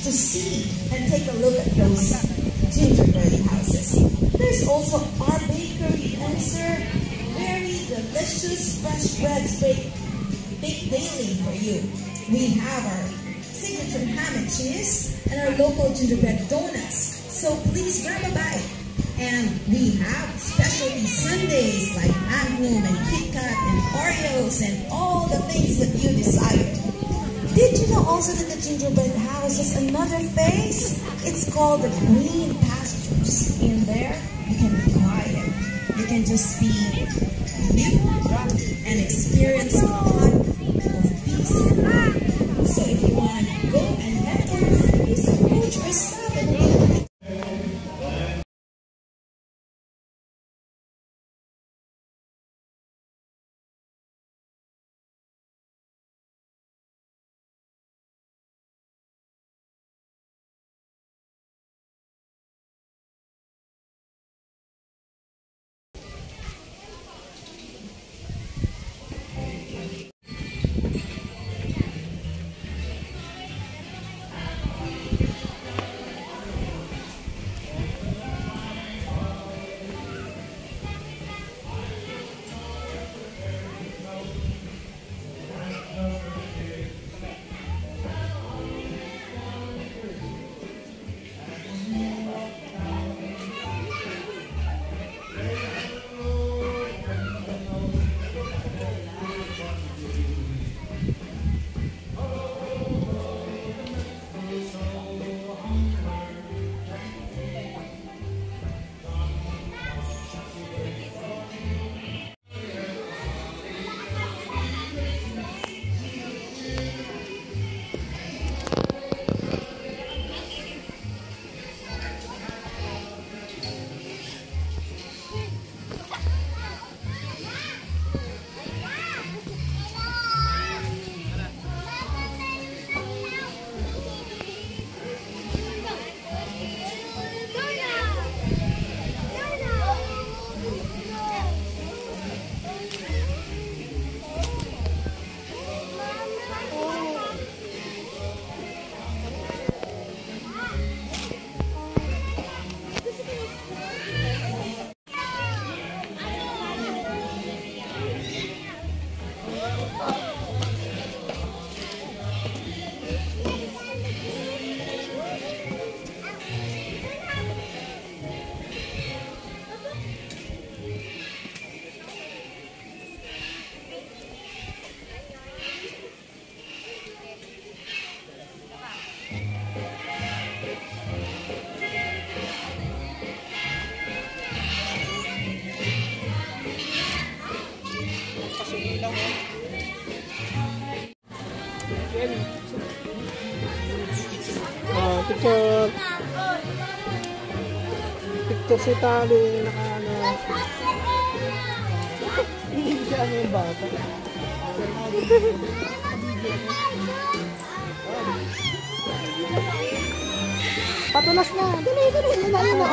to see and take a look at those gingerbread houses. There's also our bakery answer. Very delicious fresh breads baked daily for you. We have our signature ham and cheese and our local gingerbread donuts. So please grab a bite. And we have specialty sundaes like Magnum and Kit Kat and Oreos and all the things that you desire. Did you know also that the gingerbread house has another face? It's called the green pastures. In there, you can be quiet. You can just be you and experience a lot of peace and love. So if you want to go and have fun, please approach or stop and look. Picture si Talo yung naka-ano. Hindi siya yung bata. Patulas na. Dali. Dali na.